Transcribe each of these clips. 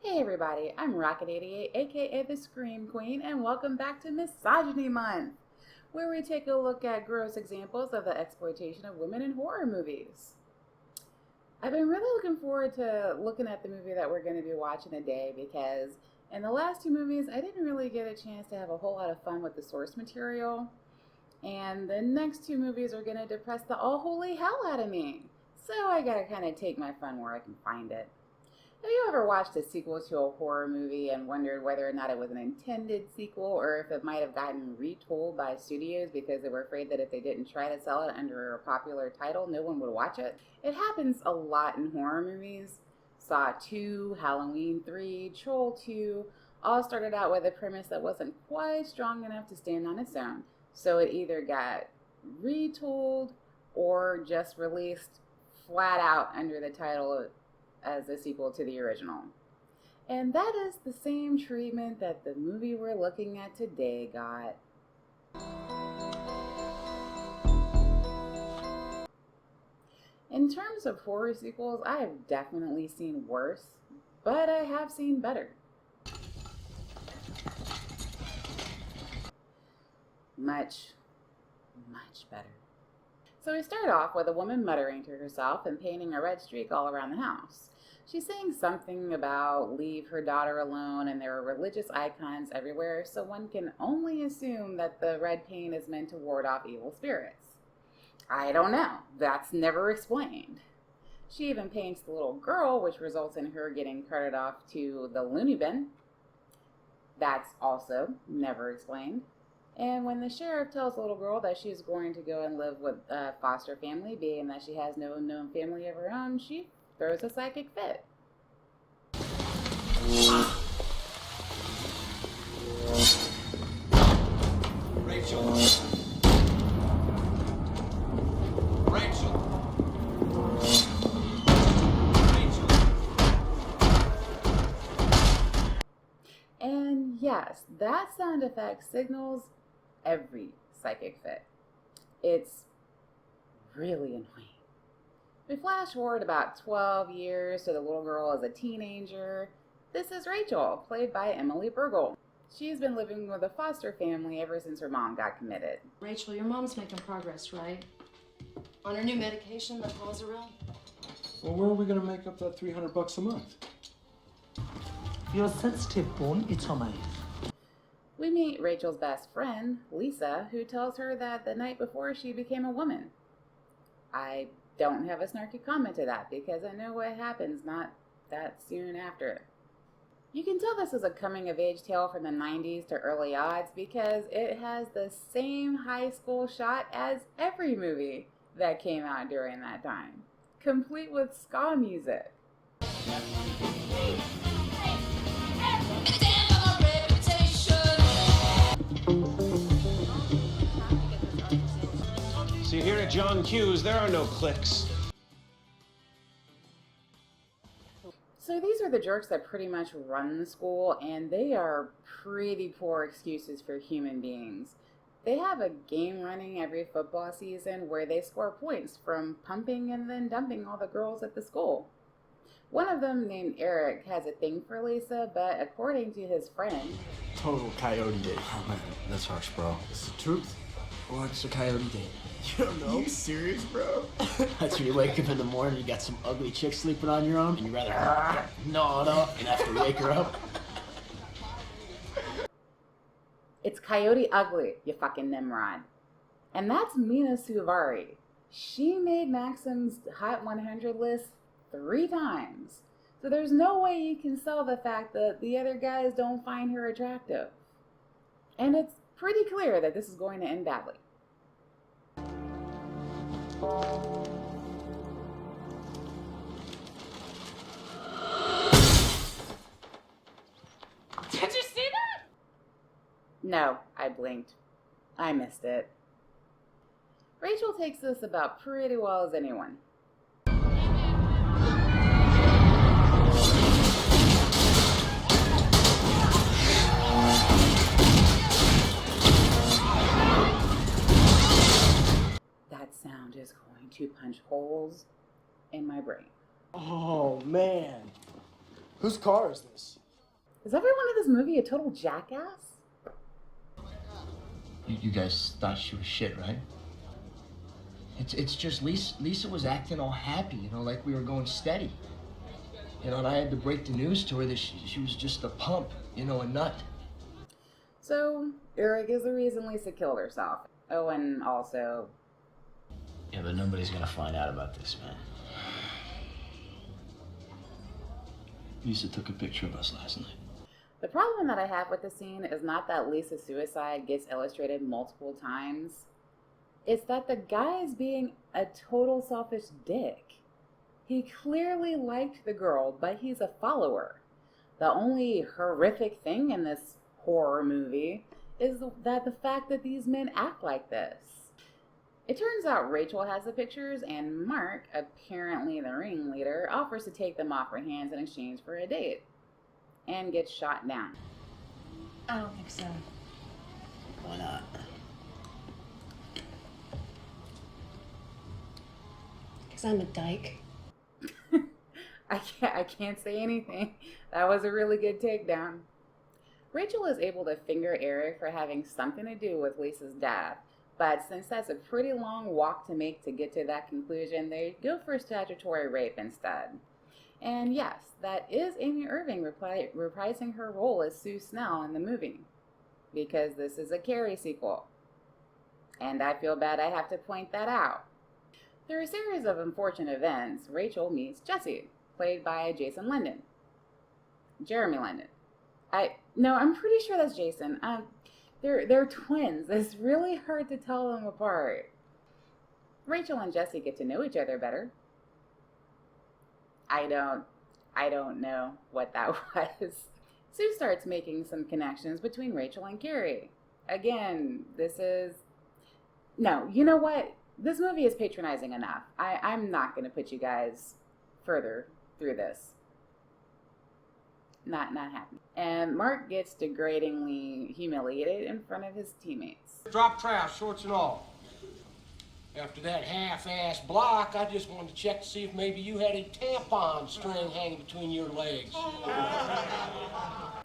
Hey everybody, I'm Rokkit88, aka the Scream Queen, and welcome back to Misogyny Month, where we take a look at gross examples of the exploitation of women in horror movies. I've been really looking forward to looking at the movie that we're going to be watching today because in the last two movies I didn't really get a chance to have a whole lot of fun with the source material, and the next two movies are going to depress the all holy hell out of me, so I gotta kind of take my fun where I can find it. Have you ever watched a sequel to a horror movie and wondered whether or not it was an intended sequel or if it might have gotten retold by studios because they were afraid that if they didn't try to sell it under a popular title, no one would watch it? It happens a lot in horror movies. Saw 2, Halloween 3, Troll 2 all started out with a premise that wasn't quite strong enough to stand on its own. So it either got retold or just released flat out under the title as a sequel to the original. And that is the same treatment that the movie we're looking at today got. In terms of horror sequels, I have definitely seen worse, but I have seen better. Much better. So we start off with a woman muttering to herself and painting a red streak all around the house. She's saying something about leave her daughter alone, and there are religious icons everywhere, so one can only assume that the red paint is meant to ward off evil spirits. I don't know. That's never explained. She even paints the little girl, which results in her getting carted off to the loony bin. That's also never explained. And when the sheriff tells the little girl that she's going to go and live with a foster family, being that she has no known family of her own, she throws a psychic fit. Rachel. Rachel. Rachel. And yes, that sound effect signals every psychic fit. It's really annoying. We flash forward about 12 years to the little girl as a teenager. This is Rachel, played by Emily Burgle. She's been living with a foster family ever since her mom got committed. Rachel, your mom's making progress, right? On her new medication, the Pozeril? Well, where are we going to make up that $300 a month? You're sensitive, Born. It's on my. We meet Rachel's best friend, Lisa, who tells her that the night before she became a woman. I don't have a snarky comment to that because I know what happens not that soon after. You can tell this is a coming-of-age tale from the 90s to early odds because it has the same high school shot as every movie that came out during that time, complete with ska music. See, here at John Q's, there are no clicks. So these are the jerks that pretty much run the school, and they are pretty poor excuses for human beings. They have a game running every football season where they score points from pumping and then dumping all the girls at the school. One of them, named Eric, has a thing for Lisa, but according to his friend... Total coyote date. Oh man, that's harsh, bro. It's the truth. What's a coyote date? You don't know? You serious, bro? That's when you wake up in the morning, you got some ugly chick sleeping on your arm, and you'd rather gnaw it up and have to wake her up. It's Coyote Ugly, you fucking Nimrod. And that's Mina Suvari. She made Maxim's Hot 100 list 3 times. So there's no way you can sell the fact that the other guys don't find her attractive. And it's pretty clear that this is going to end badly. Did you see that? No, I blinked. I missed it. Rachel takes this about pretty well as anyone. That sound is going to punch holes in my brain. Oh man. Whose car is this? Is everyone in this movie a total jackass? You guys thought she was shit, right? It's just Lisa was acting all happy, you know, like we were going steady. You know, and I had to break the news to her that she was just a pump, you know, a nut. So, Eric is the reason Lisa killed herself. Oh, and also... Yeah, but nobody's gonna find out about this, man. Lisa took a picture of us last night. The problem that I have with the scene is not that Lisa's suicide gets illustrated multiple times. It's that the guy is being a total selfish dick. He clearly liked the girl, but he's a follower. The only horrific thing in this horror movie is the fact that these men act like this. It turns out Rachel has the pictures, and Mark, apparently the ringleader, offers to take them off her hands in exchange for a date, and gets shot down. I don't think so. Why not? Because I'm a dyke. I can't say anything. That was a really good takedown. Rachel is able to finger Eric for having something to do with Lisa's death, but since that's a pretty long walk to make to get to that conclusion, they go for statutory rape instead. And yes, that is Amy Irving reprising her role as Sue Snell in the movie, because this is a Carrie sequel. And I feel bad I have to point that out. Through a series of unfortunate events, Rachel meets Jesse, played by Jason London. Jeremy London. I'm pretty sure that's Jason. They're twins. It's really hard to tell them apart. Rachel and Jesse get to know each other better. I don't know what that was. Sue starts making some connections between Rachel and Carrie. Again, no, you know what? This movie is patronizing enough. I'm not going to put you guys further through this. Not happening. And Mark gets degradingly humiliated in front of his teammates. Drop trout, shorts and all. After that half-ass block, I just wanted to check to see if maybe you had a tampon string hanging between your legs.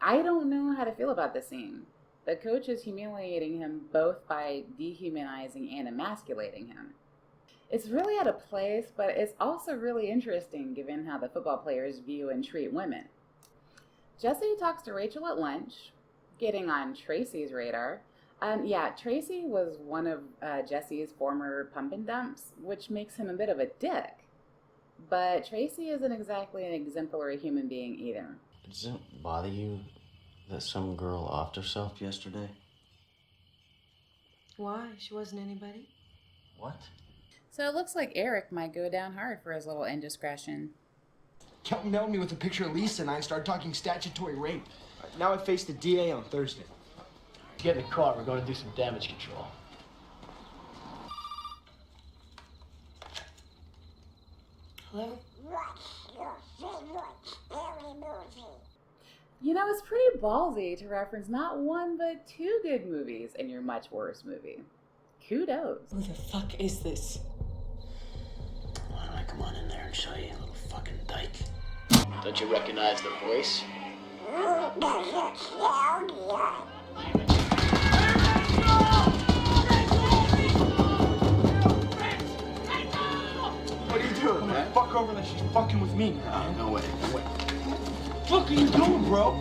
I don't know how to feel about this scene. The coach is humiliating him both by dehumanizing and emasculating him. It's really out of place, but it's also really interesting given how the football players view and treat women. Jesse talks to Rachel at lunch, getting on Tracy's radar. Tracy was one of Jesse's former pump and dumps, which makes him a bit of a dick. But Tracy isn't exactly an exemplary human being either. Does it bother you that some girl offed herself yesterday? Why? She wasn't anybody? What? So it looks like Eric might go down hard for his little indiscretion. Kelton mailed me with a picture of Lisa and I started talking statutory rape. Now I face the DA on Thursday. Get in the car, we're going to do some damage control. Hello? You know, it's pretty ballsy to reference not one but two good movies in your much worse movie. Kudos. Who the fuck is this? Why don't I come on in there and show you, little fucking dyke? Don't you recognize the voice? What are you doing, man? Fuck over that she's fucking with me, man. No way. What the fuck are you doing, bro?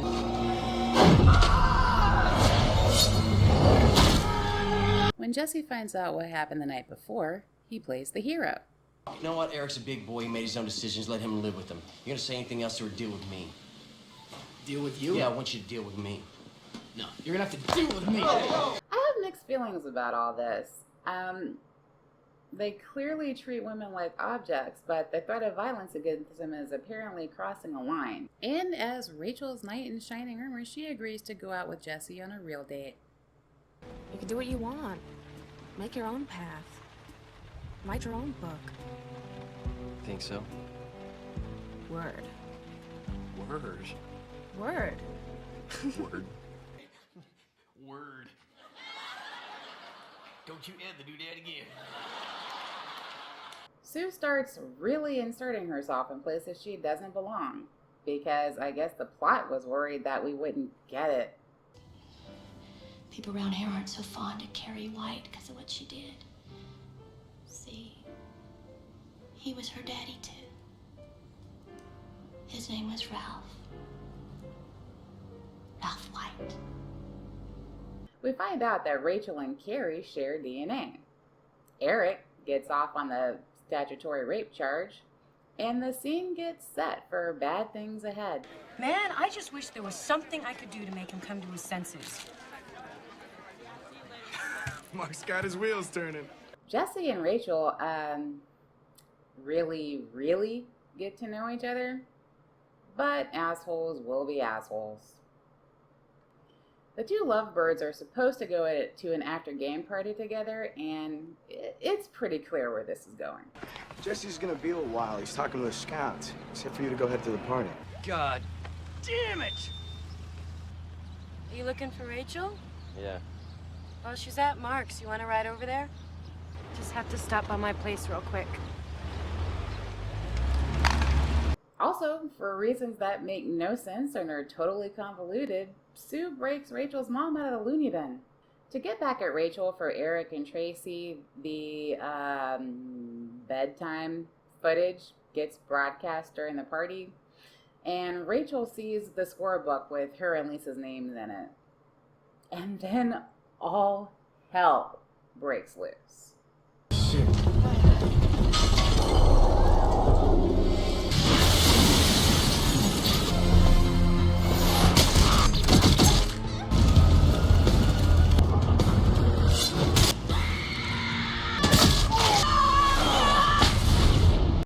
When Jesse finds out what happened the night before, he plays the hero. You know what? Eric's a big boy. He made his own decisions. Let him live with them. You're gonna say anything else or deal with me? Deal with you? Yeah, I want you to deal with me. No, you're gonna have to deal with me. I have mixed feelings about all this. They clearly treat women like objects, but the threat of violence against them is apparently crossing a line. And as Rachel's knight in shining armor, she agrees to go out with Jesse on a real date. You can do what you want. Make your own path. Write your own book. Think so? Word. Word. Word. Word. Word. Don't you ever do that again. Sue starts really inserting herself in places she doesn't belong. because I guess the plot was worried that we wouldn't get it. People around here aren't so fond of Carrie White because of what she did. See, he was her daddy too. His name was Ralph. Ralph White. We find out that Rachel and Carrie share DNA. Eric gets off on the statutory rape charge, and the scene gets set for bad things ahead. Man, I just wish there was something I could do to make him come to his senses. Mark's got his wheels turning. Jesse and Rachel, really get to know each other, but assholes will be assholes. The two lovebirds are supposed to go to an after-game party together, and it's pretty clear where this is going. Jesse's gonna be a little while. He's talking to the scouts. Except for you to go head to the party. God damn it! Are you looking for Rachel? Yeah. Well, she's at Mark's. You want to ride over there? Just have to stop by my place real quick. Also, for reasons that make no sense and are totally convoluted, Sue breaks Rachel's mom out of the loony bin. To get back at Rachel for Eric and Tracy, the bedtime footage gets broadcast during the party, and Rachel sees the scorebook with her and Lisa's names in it. And then all hell breaks loose.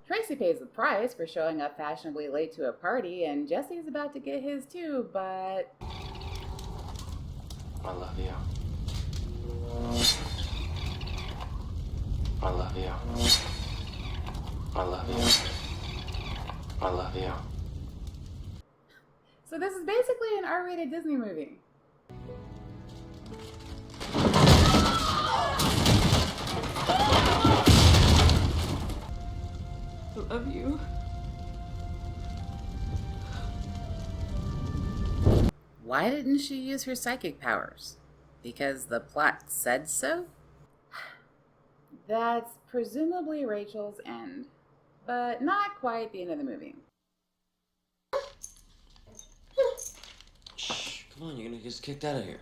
Tracy pays the price for showing up fashionably late to a party, and Jesse's about to get his too, but... I love you. I love you. I love you. I love you. So this is basically an R-rated Disney movie. I love you. Why didn't she use her psychic powers? Because the plot said so? That's presumably Rachel's end, but not quite the end of the movie. Shh, come on, you're gonna get us kicked out of here.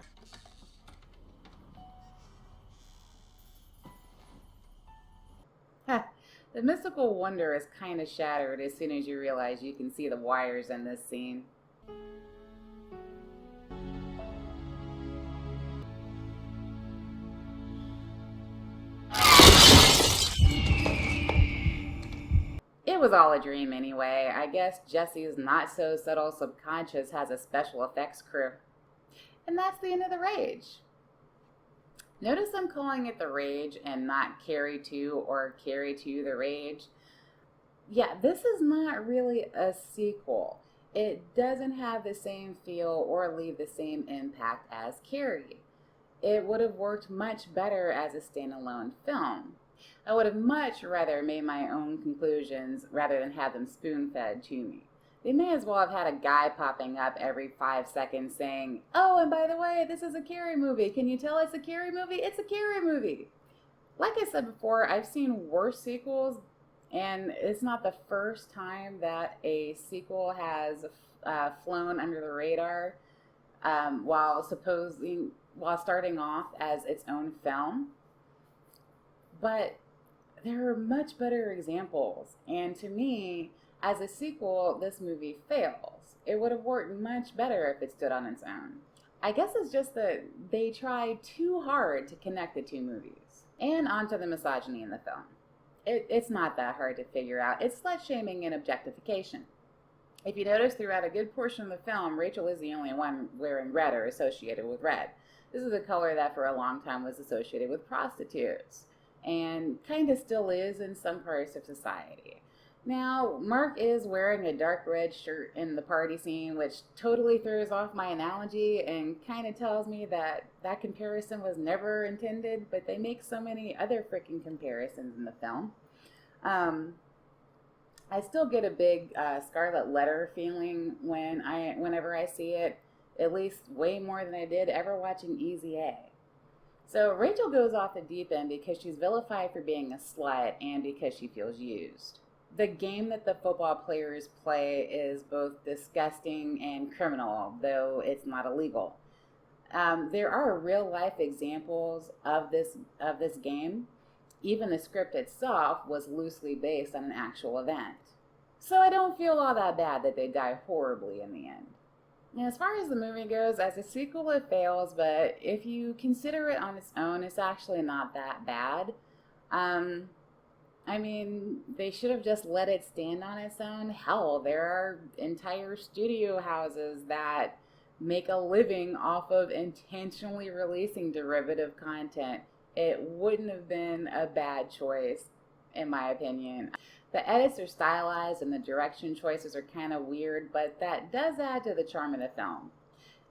The mystical wonder is kind of shattered as soon as you realize you can see the wires in this scene. It was all a dream anyway. I guess Jesse's not so subtle subconscious has a special effects crew. And that's the end of The Rage. Notice I'm calling it The Rage and not Carrie 2 or Carrie 2 The Rage. Yeah, this is not really a sequel. It doesn't have the same feel or leave the same impact as Carrie. It would have worked much better as a standalone film. I would have much rather made my own conclusions rather than have them spoon-fed to me. They may as well have had a guy popping up every 5 seconds saying, "Oh, and by the way, this is a Carrie movie. Can you tell it's a Carrie movie? It's a Carrie movie." Like I said before, I've seen worse sequels, and it's not the first time that a sequel has flown under the radar while starting off as its own film. But there are much better examples, and to me, as a sequel, this movie fails. It would have worked much better if it stood on its own. I guess it's just that they tried too hard to connect the two movies. And onto the misogyny in the film. It's not that hard to figure out. It's slut-shaming and objectification. If you notice throughout a good portion of the film, Rachel is the only one wearing red or associated with red. This is a color that for a long time was associated with prostitutes, and kind of still is in some parts of society. Now, Mark is wearing a dark red shirt in the party scene, which totally throws off my analogy and kind of tells me that that comparison was never intended, but they make so many other freaking comparisons in the film. I still get a big Scarlet Letter feeling whenever I see it, at least way more than I did ever watching Easy A. So Rachel goes off the deep end because she's vilified for being a slut and because she feels used. The game that the football players play is both disgusting and criminal, though it's not illegal. There are real life examples of this game. Even the script itself was loosely based on an actual event. So I don't feel all that bad that they die horribly in the end. Now, as far as the movie goes, as a sequel it fails, but if you consider it on its own, it's actually not that bad. I mean, they should have just let it stand on its own. Hell, there are entire studio houses that make a living off of intentionally releasing derivative content. It wouldn't have been a bad choice, in my opinion. The edits are stylized and the direction choices are kind of weird, but that does add to the charm of the film.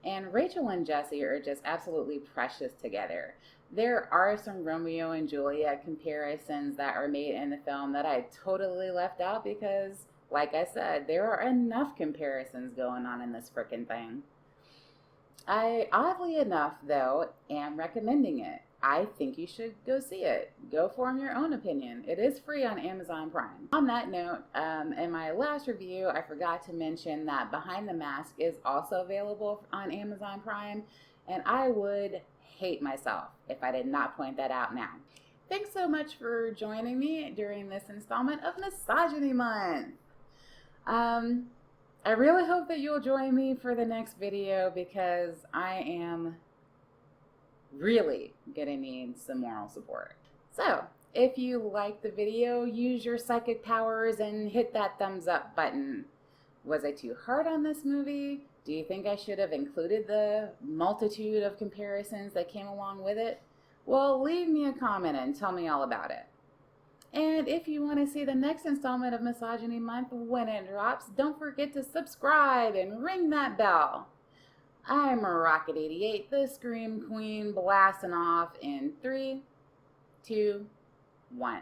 And Rachel and Jesse are just absolutely precious together. There are some Romeo and Juliet comparisons that are made in the film that I totally left out because, like I said, there are enough comparisons going on in this frickin' thing. I, oddly enough, though, am recommending it. I think you should go see it. Go form your own opinion. It is free on Amazon Prime. On that note, in my last review, I forgot to mention that Behind the Mask is also available on Amazon Prime, and I would hate myself if I did not point that out now. Thanks so much for joining me during this installment of Misogyny Month. I really hope that you'll join me for the next video because I am really gonna need some moral support. So, if you liked the video, use your psychic powers and hit that thumbs up button. Was I too hard on this movie? Do you think I should have included the multitude of comparisons that came along with it? Well, leave me a comment and tell me all about it. And if you want to see the next installment of Misogyny Month when it drops, don't forget to subscribe and ring that bell. I'm Rokkit88, the Scream Queen, blasting off in 3, 2, 1.